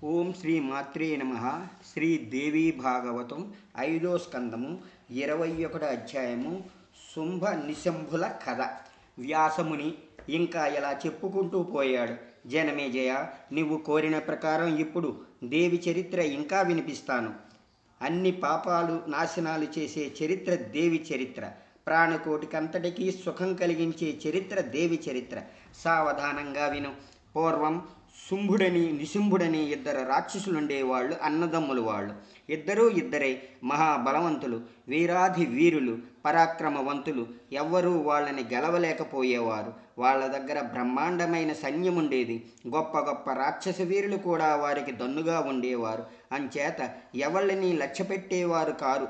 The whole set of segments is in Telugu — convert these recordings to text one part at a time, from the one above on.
ఓం శ్రీ మాత్రే నమ. శ్రీదేవి భాగవతం 5వ స్కందము 21వ అధ్యాయము. శుంభ నిశంభుల కథ. వ్యాసముని ఇంకా ఇలా చెప్పుకుంటూ పోయాడు. జనమేజయ, నువ్వు కోరిన ప్రకారం ఇప్పుడు దేవి చరిత్ర ఇంకా వినిపిస్తాను. అన్ని పాపాలు నాశనాలు చేసే చరిత్ర దేవి చరిత్ర. ప్రాణకోటికంతటికీ సుఖం కలిగించే చరిత్ర దేవి చరిత్ర. సావధానంగా విను. పూర్వం శుంభుడని నిశుంభుడని ఇద్దరు రాక్షసులుండేవాళ్ళు, అన్నదమ్ములు. వాళ్ళు ఇద్దరే మహాబలవంతులు, వీరాధి వీరులు, పరాక్రమవంతులు. ఎవ్వరూ వాళ్ళని గెలవలేకపోయేవారు. వాళ్ళ దగ్గర బ్రహ్మాండమైన సైన్యం ఉండేది. గొప్ప గొప్ప రాక్షస వీరులు కూడా వారికి దన్నుగా ఉండేవారు. అంచేత ఎవళ్ళని లక్ష్యపెట్టేవారు కారు.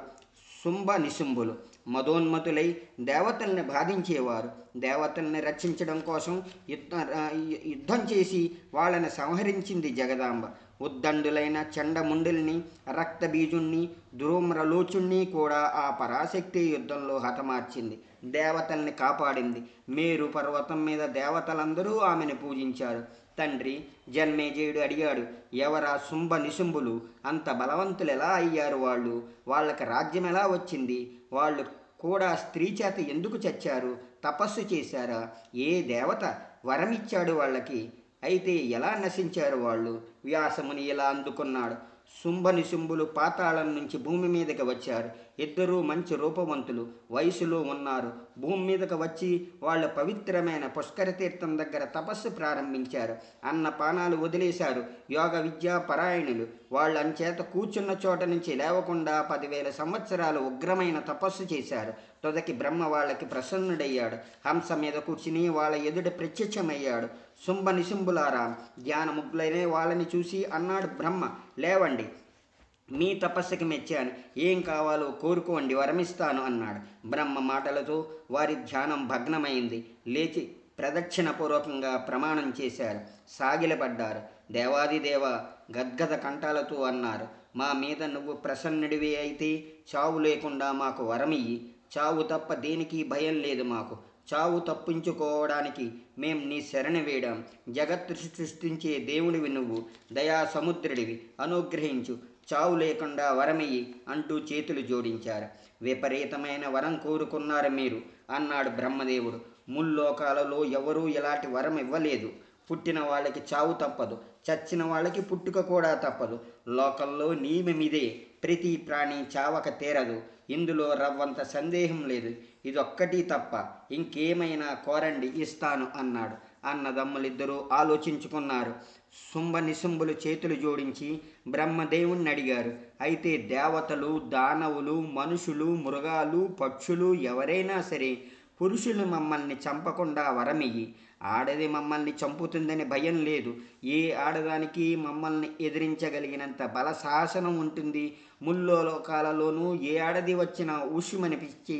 శుంభ నిశుంభులు మదోన్మతులై దేవతల్ని బాధించేవారు. దేవతల్ని రక్షించడం కోసం యుద్ధం చేసి వాళ్ళని సంహరించింది జగదాంబ. ఉద్దండులైన చండముండుల్ని, రక్తబీజుణ్ణి, ధూమ్రలోచుణ్ణి కూడా ఆ పరాశక్తి యుద్ధంలో హతమార్చింది. దేవతల్ని కాపాడింది. మేరు పర్వతం మీద దేవతలందరూ ఆమెను పూజించారు. తండ్రి జన్మేజయుడు అడిగాడు, ఎవరా శుంభ నిశుంభులు? అంత బలవంతులు ఎలా అయ్యారు? వాళ్ళకి రాజ్యం ఎలా వచ్చింది? వాళ్ళు కూడా స్త్రీ చేత ఎందుకు చచ్చారు? తపస్సు చేశారా? ఏ దేవత వరమిచ్చాడు వాళ్ళకి? అయితే ఎలా నశించారు వాళ్ళు? వ్యాసముని ఇలా అందుకున్నాడు. శుంభ నిశుంభులు పాతాళం నుంచి భూమి మీదకి వచ్చారు. ఇద్దరూ మంచి రూపవంతులు, వయసులో ఉన్నారు. భూమి మీదకి వచ్చి వాళ్ళ పవిత్రమైన పుష్కర తీర్థం దగ్గర తపస్సు ప్రారంభించారు. అన్నపానాలు వదిలేశారు. యోగ విద్యా పరాయణులు. వాళ్ళు అంచేత కూర్చున్న చోట నుంచి లేవకుండా 10,000 సంవత్సరాలు ఉగ్రమైన తపస్సు చేశారు. తొదకి బ్రహ్మ వాళ్ళకి ప్రసన్నుడయ్యాడు. హంస మీద కూర్చుని వాళ్ళ ఎదుట ప్రత్యక్షమయ్యాడు. శుంభ నిశుంభులారా, ధ్యానముగ్గులైన వాళ్ళని చూసి అన్నాడు బ్రహ్మ, లేవండి, మీ తపస్సుకి మెచ్చాను. ఏం కావాలో కోరుకోండి, వరమిస్తాను అన్నాడు. బ్రహ్మ మాటలతో వారి ధ్యానం భగ్నమైంది. లేచి ప్రదక్షిణపూర్వకంగా ప్రమాణం చేశారు. సాగిలపడ్డారు. దేవాదిదేవ, గద్గద కంఠాలతో అన్నారు, మా మీద నువ్వు ప్రసన్నుడివి అయితే చావు లేకుండా మాకు వరమియ్యి. చావు తప్ప దేనికి భయం లేదు మాకు. చావు తప్పించుకోవడానికి మేం నీ శరణ వేడాం. జగత్తు సృష్టించే దేవుడివి నువ్వు, దయా సముద్రుడివి, అనుగ్రహించు, చావు లేకుండా వరమియ్యి అంటూ చేతులు జోడించారు. విపరీతమైన వరం కోరుకున్నారు మీరు అన్నాడు బ్రహ్మదేవుడు. ముల్లోకాలలో ఎవరూ ఇలాంటి వరం ఇవ్వలేదు. పుట్టిన వాళ్ళకి చావు తప్పదు, చచ్చిన వాళ్ళకి పుట్టుక కూడా తప్పదు. లోకంలో నియమమిదే. ప్రతి ప్రాణి చావక తీరదు. ఇందులో రవ్వంత సందేహం లేదు. ఇదొక్కటి తప్ప ఇంకేమైనా కోరండి, ఇస్తాను అన్నాడు. అన్నదమ్ములిద్దరూ ఆలోచించుకున్నారు. శుంభ నిశుంభులు చేతులు జోడించి బ్రహ్మదేవుణ్ణి అడిగారు, అయితే దేవతలు, దానవులు, మనుషులు, మృగాలు, పక్షులు ఎవరైనా సరే పురుషులు మమ్మల్ని చంపకుండా వరమియ్యి. ఆడది మమ్మల్ని చంపుతుందని భయం లేదు. ఏ ఆడదానికి మమ్మల్ని ఎదిరించగలిగినంత బల సాహసనం ఉంటుంది. ముల్లోకాలలోనూ ఏ ఆడది వచ్చినా ఊష్యమనిపించి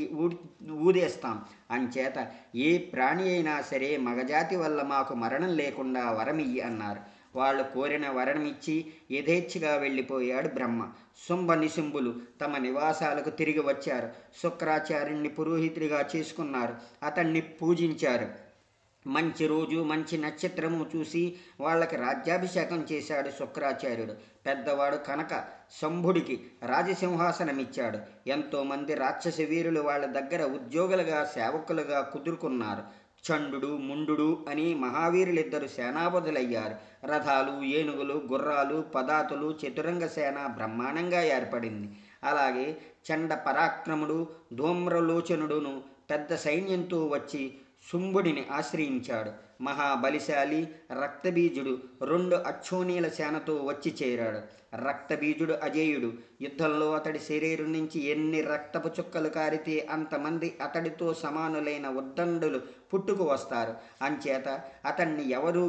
ఊదేస్తాం. అంచేత ఏ ప్రాణి అయినా సరే మగజాతి వల్ల మాకు మరణం లేకుండా వరమియ్యి అన్నారు. వాళ్ళు కోరిన వరణమిచ్చి యథేచ్ఛగా వెళ్ళిపోయాడు బ్రహ్మ. శుంభ నిశుంభులు తమ నివాసాలకు తిరిగి వచ్చారు. శుక్రాచార్యుణ్ణి పురోహితుడిగా చేసుకున్నారు. అతన్ని పూజించారు. మంచి రోజు, మంచి నక్షత్రము చూసి వాళ్ళకి రాజ్యాభిషేకం చేశాడు శుక్రాచార్యుడు. పెద్దవాడు కనుక శంభుడికి రాజసింహాసనమిచ్చాడు. ఎంతోమంది రాక్షస వీరులు వాళ్ళ దగ్గర ఉద్యోగులుగా, సేవకులుగా కుదురుకున్నారు. చండు, ముండు అని మహావీరులిద్దరు సేనాపతులయ్యారు. రథాలు, ఏనుగులు, గుర్రాలు, పదాతులు, చతురంగ సేన బ్రహ్మాండంగా ఏర్పడింది. అలాగే చండ పరాక్రముడు ధూమ్రలోచనుడును పెద్ద సైన్యంతో వచ్చి శుంభుడిని ఆశ్రయించాడు. మహాబలిశాలి రక్తబీజుడు 2 అక్షోణీల సేనతో వచ్చి చేరాడు. రక్తబీజుడు అజేయుడు. యుద్ధంలో అతడి శరీరం నుంచి ఎన్ని రక్తపు చుక్కలు కారితే అంతమంది అతడితో సమానులైన ఉద్దండులు పుట్టుకు వస్తారు. అంచేత అతన్ని ఎవరూ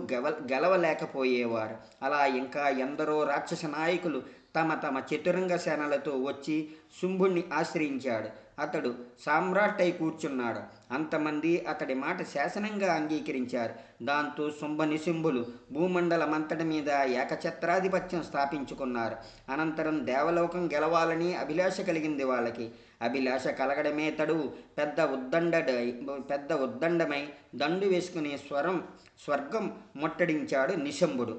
గెలవలేకపోయేవారు. అలా ఇంకా ఎందరో రాక్షస నాయకులు తమ తమ చతురంగ సేనలతో వచ్చి శుంభుణ్ణి ఆశ్రయించాడు. అతడు సామ్రాట్ అయి కూర్చున్నాడు. అంతమంది అతడి మాట శాసనంగా అంగీకరించారు. దాంతో శుంభ నిశుంభులు భూమండలమంతటి మీద ఏకఛత్రాధిపత్యం స్థాపించుకున్నారు. అనంతరం దేవలోకం గెలవాలని అభిలాష కలిగింది వాళ్ళకి. అభిలాష కలగడమే తడు పెద్ద ఉద్దండమై దండు వేసుకుని స్వర్గం ముట్టడించాడు నిశంభుడు.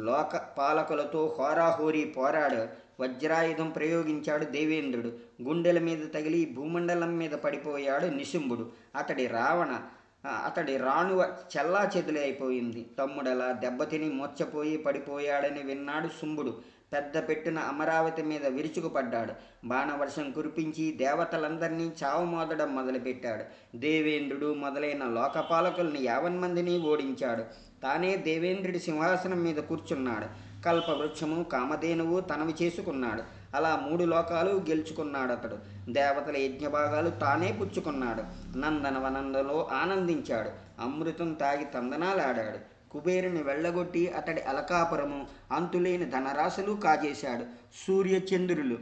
లోక పాలకులతో హోరాహోరీ పోరాడు. వజ్రాయుధం ప్రయోగించాడు దేవేంద్రుడు. గుండెల మీద తగిలి భూమండలం మీద పడిపోయాడు నిశుంభుడు. అతడి రాణువ చెల్లా అయిపోయింది. తమ్ముడలా దెబ్బతిని మూర్ఛపోయి పడిపోయాడని విన్నాడు శుంభుడు. పెద్ద పెట్టున అమరావతి మీద విరుచుకుపడ్డాడు. బాణవర్షం కురిపించి దేవతలందరినీ చావుమోదడం మొదలుపెట్టాడు. దేవేంద్రుడు మొదలైన లోకపాలకుల్ని 50 మందిని ఓడించాడు. తానే దేవేంద్రుడి సింహాసనం మీద కూర్చున్నాడు. కల్పవృక్షము కామధేనువు తనవి చేసుకున్నాడు. అలా 3 లోకాలు గెలుచుకున్నాడు అతడు. దేవతల యజ్ఞభాగాలు తానే పుచ్చుకున్నాడు. నందనవనందలో ఆనందించాడు. అమృతం తాగి తందనాలాడాడు. కుబేరుని వెళ్ళగొట్టి అతడి అలకాపురము అంతులేని ధనరాశులు కాజేశాడు. సూర్యచంద్రులు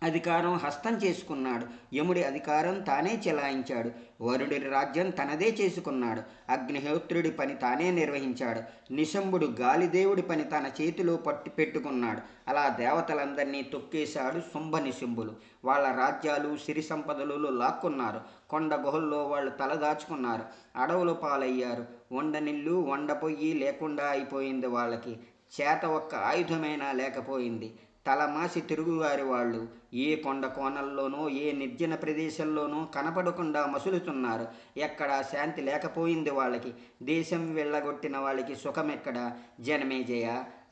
అధికారం హస్తం చేసుకున్నాడు. యముడి అధికారం తానే చెలాయించాడు. వరుడి రాజ్యం తనదే చేసుకున్నాడు. అగ్నిహోత్రుడి పని తానే నిర్వహించాడు. నిశంభుడు గాలిదేవుడి పని తన చేతిలో పెట్టుకున్నాడు. అలా దేవతలందరినీ తొక్కేశాడు శుంభ నిశుంభులు. వాళ్ళ రాజ్యాలు సిరి సంపదలు లాక్కున్నారు. కొండ గుహల్లో వాళ్ళు తలదాచుకున్నారు. అడవులు పాలయ్యారు. వండనిల్లు వండపొయ్యి లేకుండా అయిపోయింది వాళ్ళకి. చేత ఒక్క ఆయుధమైనా లేకపోయింది. తలమాసి తిరుగువారి వాళ్ళు ఏ కొండ కోణల్లోనో ఏ నిర్జన ప్రదేశంలోనో కనపడకుండా మసులుతున్నారు. ఎక్కడా శాంతి లేకపోయింది వాళ్ళకి. దేశం వెళ్ళగొట్టిన వాళ్ళకి సుఖమెక్కడా? జనమేజయ,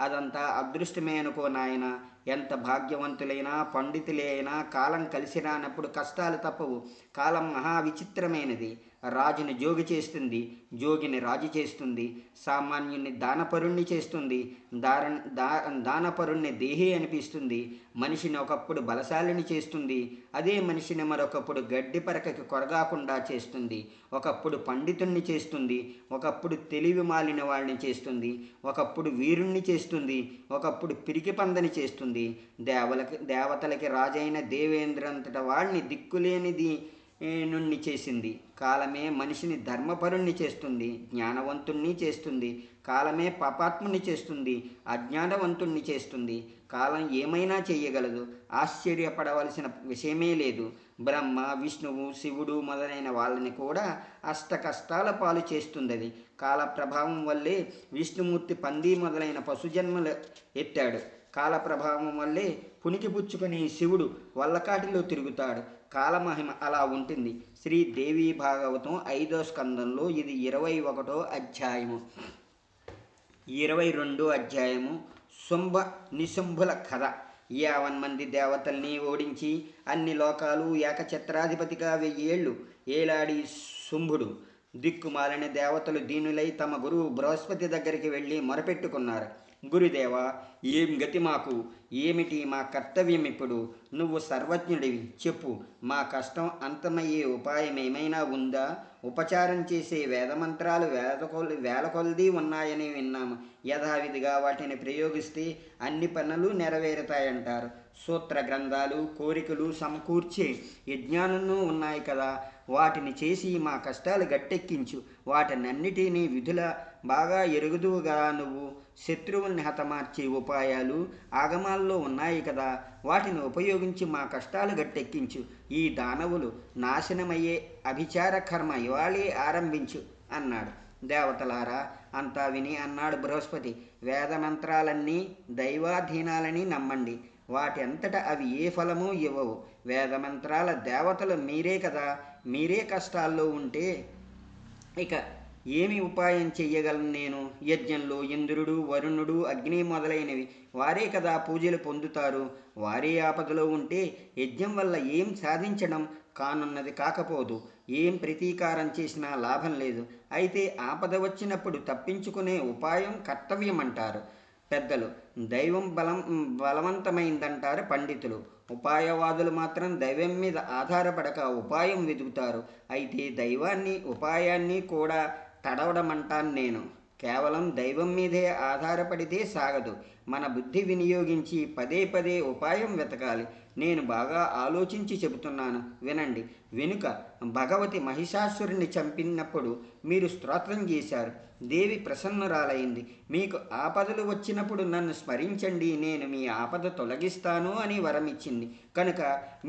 అదంతా అదృష్టమే అనుకో నాయన. ఎంత భాగ్యవంతులైనా పండితులే అయినా కాలం కలిసి రానప్పుడు కష్టాలు తప్పవు. కాలం మహా విచిత్రమైనది. రాజుని జోగి చేస్తుంది, జోగిని రాజు చేస్తుంది. సామాన్యుని దానపరుణ్ణి చేస్తుంది, దానపరుణ్ణి దేహి అనిపిస్తుంది. మనిషిని ఒకప్పుడు బలశాలిని చేస్తుంది, అదే మనిషిని మరొకప్పుడు గడ్డి పరకకి కొరగాకుండా చేస్తుంది. ఒకప్పుడు పండితుణ్ణి చేస్తుంది, ఒకప్పుడు తెలివి మాలిన వాళ్ళని చేస్తుంది. ఒకప్పుడు వీరుణ్ణి చేస్తుంది, ఒకప్పుడు పిరికి పందని చేస్తుంది. దేవతలకి రాజైన దేవేంద్రంతట వాడిని దిక్కులేనిది నుండి చేసింది. కాలమే మనిషిని ధర్మపరుణ్ణి చేస్తుంది, జ్ఞానవంతుణ్ణి చేస్తుంది. కాలమే పాపాత్ముని చేస్తుంది, అజ్ఞానవంతుణ్ణి చేస్తుంది. కాలం ఏమైనా చెయ్యగలదు. ఆశ్చర్యపడవలసిన విషయమే లేదు. బ్రహ్మ, విష్ణువు, శివుడు మొదలైన వాళ్ళని కూడా అష్ట కష్టాల పాలు చేస్తుందది. కాల ప్రభావం వల్లే విష్ణుమూర్తి పంది మొదలైన పశుజన్మలు ఎత్తాడు. కాలప్రభావం వల్లే పునికి పుచ్చుకొని శివుడు వల్లకాటిలో తిరుగుతాడు. కాలమహిమ అలా ఉంటుంది. శ్రీ దేవీ భాగవతం 5వ స్కందంలో ఇది 21వ అధ్యాయము. 22వ అధ్యాయము శుంభ నిశుంభుల కథ. 50 మంది దేవతల్ని ఓడించి అన్ని లోకాలు ఏకఛత్రాధిపతిగా 1000 ఏళ్ళు ఏలాడి శుంభుడు దిక్కుమాలిన దేవతలు దీనులై తమ గురువు బృహస్పతి దగ్గరికి వెళ్ళి మొరపెట్టుకున్నారు. గురుదేవా, ఏం గతి మాకు? ఏమిటి మా కర్తవ్యం ఇప్పుడు? నువ్వు సర్వజ్ఞుడివి, చెప్పు. మా కష్టం అంతమయ్యే ఉపాయం ఏమైనా ఉందా? ఉపచారం చేసే వేదమంత్రాలు వేల కొలది ఉన్నాయని విన్నాము. యథావిధిగా వాటిని ప్రయోగిస్తే అన్ని పనులు నెరవేరుతాయంటారు. సూత్ర గ్రంథాలు, కోరికలు సమకూర్చే యజ్ఞాలను ఉన్నాయి కదా, వాటిని చేసి మా కష్టాలు గట్టెక్కించు. వాటినన్నిటినీ విధుల బాగా ఎరుగుదువుగా నువ్వు. శత్రువుల్ని హతమార్చే ఉపాయాలు ఆగమాల్లో ఉన్నాయి కదా, వాటిని ఉపయోగించి మా కష్టాలు గట్టెక్కించు. ఈ దానవులు నాశనమయ్యే అభిచార కర్మ ఇవాళే ఆరంభించు అన్నాడు. దేవతలారా అంతా విని అన్నాడు బృహస్పతి, వేదమంత్రాలన్నీ దైవాధీనాలని నమ్మండి. వాటి అంతటా అవి ఏ ఫలమూ ఇవ్వవు. వేదమంత్రాల దేవతలు మీరే కదా. మీరే కష్టాల్లో ఉంటే ఇక ఏమి ఉపాయం చెయ్యగలను నేను? యజ్ఞంలో ఇంద్రుడు, వరుణుడు, అగ్ని మొదలైనవి వారే కదా పూజలు పొందుతారు. వారే ఆపదలో ఉంటే యజ్ఞం వల్ల ఏం సాధించడం? కానున్నది కాకపోదు. ఏం ప్రతీకారం చేసినా లాభం లేదు. అయితే ఆపద వచ్చినప్పుడు తప్పించుకునే ఉపాయం కర్తవ్యం అంటారు పెద్దలు. దైవం బలవంతమైందంటారు పండితులు. ఉపాయవాదులు మాత్రం దైవం మీద ఆధారపడక ఉపాయం వెతుకుతారు. అయితే దైవాన్ని ఉపాయాన్ని కూడా తడవడమంటాను నేను. కేవలం దైవం మీదే ఆధారపడితే సాగదు. మన బుద్ధి వినియోగించి పదే పదే ఉపాయం వెతకాలి. నేను బాగా ఆలోచించి చెబుతున్నాను, వినండి. వెనుక భగవతి మహిషాసురుని చంపినప్పుడు మీరు స్తోత్రం చేశారు. దేవి ప్రసన్నురాలైంది. మీకు ఆపదలు వచ్చినప్పుడు నన్ను స్మరించండి, నేను మీ ఆపద తొలగిస్తాను అని వరమిచ్చింది. కనుక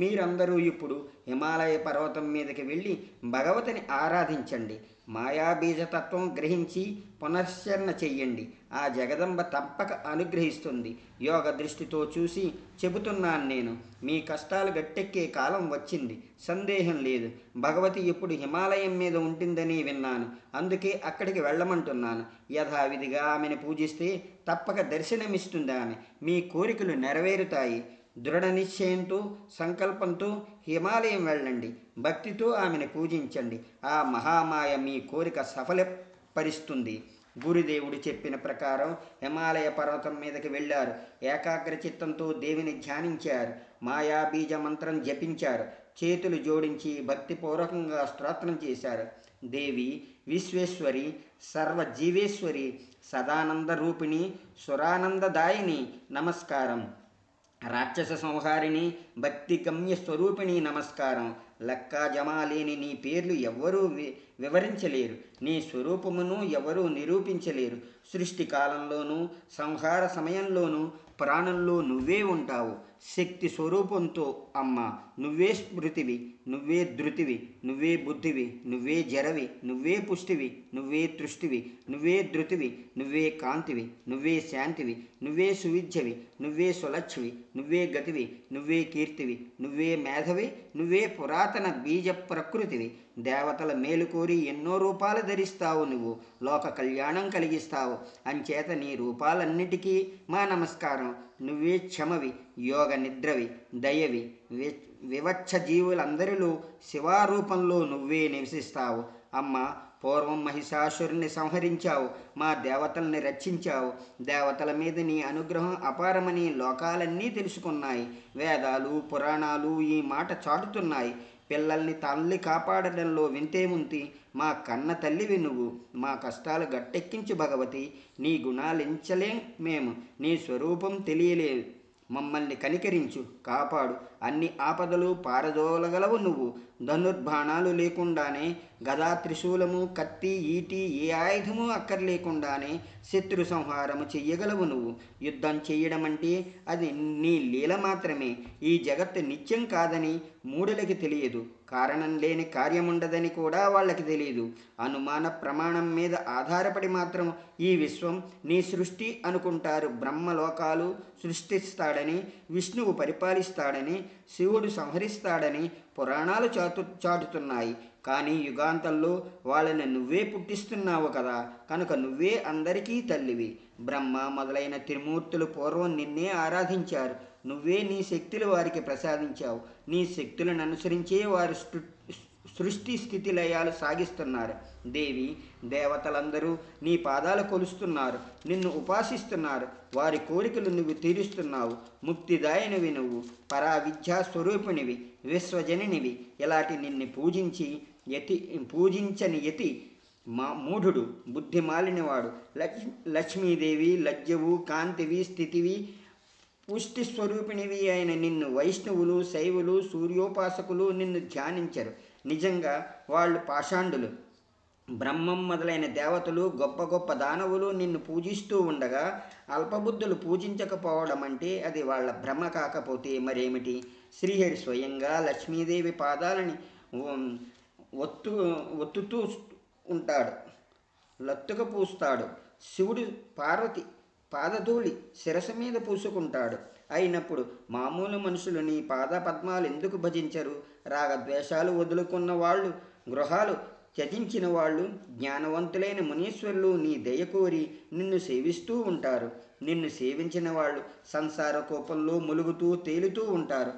మీరందరూ ఇప్పుడు హిమాలయ పర్వతం మీదకి వెళ్ళి భగవతిని ఆరాధించండి. మాయాబీజతత్వం గ్రహించి పునశ్చరణ చెయ్యండి. ఆ జగదంబ తప్పక అనుగ్రహిస్తుంది. యోగ దృష్టితో చూసి చెబుతున్నాను నేను. మీ కష్టాలు గట్టెక్కే కాలం వచ్చింది, సందేహం లేదు. భగవతి ఇప్పుడు హిమాలయం మీద ఉంటుందని విన్నాను, అందుకే అక్కడికి వెళ్ళమంటున్నాను. యథావిధిగా ఆమెను పూజిస్తే తప్పక దర్శనమిస్తుంది ఆమె. మీ కోరికలు నెరవేరుతాయి. దృఢ నిశ్చయంతో, సంకల్పంతో హిమాలయం వెళ్ళండి. భక్తితో ఆమెను పూజించండి. ఆ మహామాయ మీ కోరిక సఫలపరుస్తుంది. గురుదేవుడు చెప్పిన ప్రకారం హిమాలయ పర్వతం మీదకి వెళ్ళారు. ఏకాగ్ర చిత్తంతో దేవిని ధ్యానించారు. మాయాబీజ మంత్రం జపించారు. చేతులు జోడించి భక్తిపూర్వకంగా స్తోత్రం చేశారు. దేవి విశ్వేశ్వరి, సర్వజీవేశ్వరి, సదానంద రూపిణి, సురానందదాయిని నమస్కారం. రాక్షస సంహారిణి, భక్తి గమ్య స్వరూపిణి నమస్కారం. లెక్క జమాలేని నీ పేర్లు ఎవ్వరూ వివరించలేరు. నీ స్వరూపమును ఎవరూ నిరూపించలేరు. సృష్టి కాలంలోనూ సంహార సమయంలోనూ ప్రాణంలో నువ్వే ఉంటావు. శక్తి స్వరూపంతో అమ్మ నువ్వే స్మృతివి, నువ్వే ధృతివి, నువ్వే బుద్ధివి, నువ్వే జరవి, నువ్వే పుష్టివి, నువ్వే తృష్టివి, నువ్వే ధృతివి, నువ్వే కాంతివి, నువ్వే శాంతివి, నువ్వే సువిద్యవి, నువ్వే సులక్ష్వి, నువ్వే గతివి, నువ్వే కీర్తివి, నువ్వే మేధవి, నువ్వే పురాతన బీజ ప్రకృతివి. దేవతల మేలు కోరి ఎన్నో రూపాలు ధరిస్తావు నువ్వు. లోక కళ్యాణం కలిగిస్తావు. అంచేత నీ రూపాలన్నిటికీ మా నమస్కారం. నువ్వే క్షమవి, యోగ నిద్రవి, దయవి. వివక్ష జీవులందరిలో శివారూపంలో నువ్వే నివసిస్తావు. అమ్మ పూర్వం మహిషాసురుని సంహరించావు. మా దేవతల్ని రక్షించావు. దేవతల మీద నీ అనుగ్రహం అపారమని లోకాలన్నీ తెలుసుకున్నాయి. వేదాలు పురాణాలు ఈ మాట చాటుతున్నాయి. పిల్లల్ని తల్లి కాపాడడంలో వింతేముంది. మా కన్న తల్లివి నువ్వు. మా కష్టాలు గట్టెక్కించు భగవతి. నీ గుణాలించలేం మేము. నీ స్వరూపం తెలియలేదు. మమ్మల్ని కనికరించు, కాపాడు. అన్ని ఆపదలు పారదోలగలవు నువ్వు. ధనుర్బాణాలు లేకుండానే, గదా త్రిశూలము కత్తి ఈటి ఏ ఆయుధము అక్కర్లేకుండానే శత్రు సంహారము చెయ్యగలవు నువ్వు. యుద్ధం చెయ్యడం అంటే అది నీ లీల మాత్రమే. ఈ జగత్తు నిత్యం కాదని మూఢులకి తెలియదు. కారణం లేని కార్యముండదని కూడా వాళ్ళకి తెలియదు. అనుమాన ప్రమాణం మీద ఆధారపడి మాత్రం ఈ విశ్వం నీ సృష్టి అనుకుంటారు. బ్రహ్మలోకాలు సృష్టిస్తాడని, విష్ణువు పరిపాలిస్తాడని, శివుడు సంహరిస్తాడని పురాణాలు చాటుతున్నాయి. కానీ యుగాంతంలో వాళ్ళని నువ్వే పుట్టిస్తున్నావు కదా. కనుక నువ్వే అందరికీ తల్లివి. బ్రహ్మ మొదలైన త్రిమూర్తులు పూర్వం నిన్నే ఆరాధించారు. నువ్వే నీ శక్తులు వారికి ప్రసాదించావు. నీ శక్తులను అనుసరించే వారు సృష్టి స్థితి లయాలు సాగిస్తున్నారు. దేవి దేవతలందరూ నీ పాదాలు కొలుస్తున్నారు, నిన్ను ఉపాసిస్తున్నారు. వారి కోరికలు నువ్వు తీరుస్తున్నావు. ముక్తిదాయనివి నువ్వు, పరావిద్యా స్వరూపిణివి, విశ్వజననివి. ఇలాంటి నిన్ను పూజించని యతి మూఢుడు, బుద్ధిమాలినవాడు. లక్ష్మీదేవి లజ్జవు, కాంతివి, స్థితివి, పుష్టి స్వరూపిణివి అయిన నిన్ను వైష్ణవులు, శైవులు, సూర్యోపాసకులు నిన్ను ధ్యానించరు. నిజంగా వాళ్ళు పాషాండులు. బ్రహ్మం మొదలైన దేవతలు, గొప్ప గొప్ప దానవులు నిన్ను పూజిస్తూ ఉండగా అల్పబుద్ధులు పూజించకపోవడం అంటే అది వాళ్ళ భ్రమ కాకపోతే మరేమిటి? శ్రీహరి స్వయంగా లక్ష్మీదేవి పాదాలని ఒత్తుతూ ఉంటాడు, లత్తుక పూస్తాడు. శివుడు పార్వతి పాదధూళి శిరస మీద పూసుకుంటాడు. అయినప్పుడు మామూలు మనుషులు నీ పాద పద్మాలు ఎందుకు భజించరు? రాగద్వేషాలు వదులుకున్న వాళ్ళు, గృహాలు త్యజించిన వాళ్ళు, జ్ఞానవంతులైన మునీశ్వరులు నీ దయ కోరి నిన్ను సేవిస్తూ ఉంటారు. నిన్ను సేవించిన వాళ్ళు సంసార కోపంలో ములుగుతూ తేలుతూ ఉంటారు.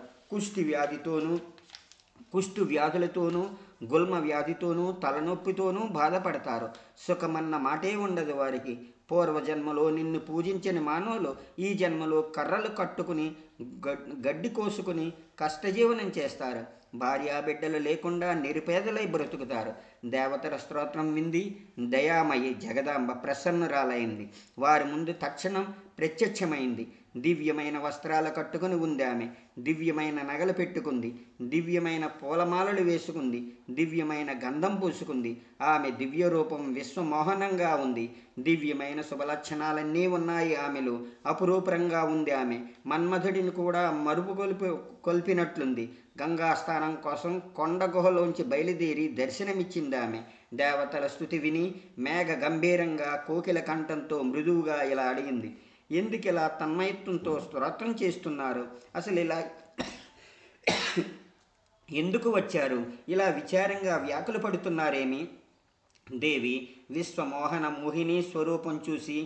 కుష్టు వ్యాధులతోనూ, గుల్మ వ్యాధితోనూ, తలనొప్పితోనూ బాధపడతారు. సుఖమన్న మాటే ఉండదు వారికి. పూర్వజన్మలో నిన్ను పూజించని మానవులు ఈ జన్మలో కర్రలు కట్టుకుని, గడ్డి కోసుకుని కష్టజీవనం చేస్తారు. భార్యాబిడ్డలు లేకుండా నిరుపేదలై బ్రతుకుతారు. దేవతల స్తోత్రం వింది దయామయి జగదాంబ ప్రసన్నురాలైంది. వారి ముందు తక్షణం ప్రత్యక్షమైంది. దివ్యమైన వస్త్రాలు కట్టుకుని ఉంది ఆమె. దివ్యమైన నగలు పెట్టుకుంది. దివ్యమైన పూలమాలలు వేసుకుంది. దివ్యమైన గంధం పూసుకుంది. ఆమె దివ్య రూపం విశ్వమోహనంగా ఉంది. దివ్యమైన శుభలక్షణాలన్నీ ఉన్నాయి ఆమెలో. అపురూపంగా ఉంది ఆమె. మన్మధుడిని కూడా మరుపు కొల్పినట్లుంది. గంగా స్నానం కోసం కొండ గుహలోంచి బయలుదేరి దర్శనమిచ్చింది ఆమె. దేవతల స్తుతి విని మేఘ గంభీరంగా కోకిల కంఠంతో మృదువుగా ఇలా అడిగింది, ఎందుకు ఇలా తన్మయత్వంతో స్తోత్రం చేస్తున్నారు? అసలు ఇలా ఎందుకు వచ్చారు? ఇలా విచారంగా వ్యాకులు పడుతున్నారేమి? దేవి విశ్వమోహన మోహిని స్వరూపం చూసి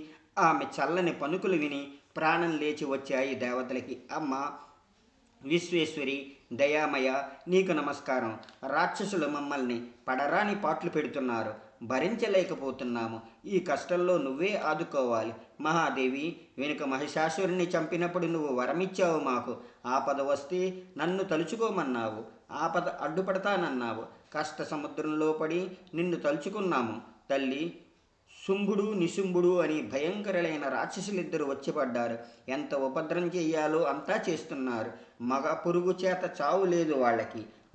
ఆమె చల్లని పలుకులు విని ప్రాణం లేచి వచ్చాయి దేవతలకి. అమ్మ విశ్వేశ్వరి, దయామయ, నీకు నమస్కారం. రాక్షసులు మమ్మల్ని పడరాని పాట్లు పెడుతున్నారు, భరించలేకపోతున్నాము. ఈ కష్టంలో నువ్వే ఆదుకోవాలి. మహాదేవి, వెనుక మహిషాసురుణ్ణి చంపినప్పుడు నువ్వు వరమిచ్చావు మాకు. ఆపద వస్తే నన్ను తలుచుకోమన్నావు, ఆపద అడ్డుపడతానన్నావు. కష్ట సముద్రంలో పడి నిన్ను తలుచుకున్నాము తల్లి. శుంభుడు నిశుంభుడు అని భయంకరులైన రాక్షసులిద్దరూ వచ్చిపడ్డారు. ఎంత ఉపద్రం చెయ్యాలో అంతా చేస్తున్నారు. మగ పురుగు చేత చావు లేదు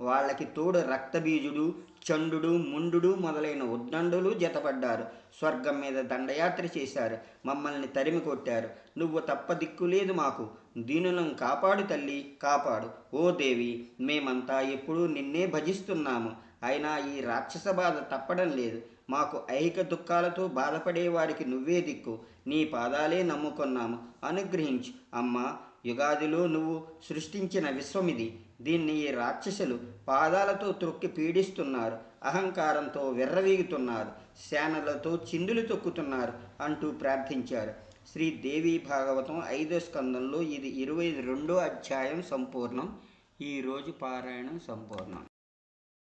వాళ్ళకి తోడు రక్తబీజుడు, చండు, ముండు మొదలైన ఉద్దండులు జతపడ్డారు. స్వర్గం మీద దండయాత్ర చేశారు, మమ్మల్ని తరిమి కొట్టారు. నువ్వు తప్ప దిక్కు లేదు మాకు. దీనులను కాపాడు తల్లి, కాపాడు. ఓ దేవి, మేమంతా ఎప్పుడూ నిన్నే భజిస్తున్నాము. అయినా ఈ రాక్షస బాధ తప్పడం లేదు. మాకు ఐహిక దుఃఖాలతో బాధపడే వారికి నువ్వే దిక్కు. నీ పాదాలే నమ్ముకున్నాము, అనుగ్రహించు. అమ్మా, యుగాదిలో నువ్వు సృష్టించిన విశ్వమిది. దీన్ని ఈ రాక్షసులు పాదాలతో త్రొక్కి పీడిస్తున్నారు, అహంకారంతో విర్రవీగుతున్నారు, సేనలతో చిందులు తొక్కుతున్నారు అంటూ ప్రార్థించారు. శ్రీదేవి భాగవతం 5వ స్కందంలో ఇది 22వ అధ్యాయం సంపూర్ణం. ఈరోజు పారాయణం సంపూర్ణం.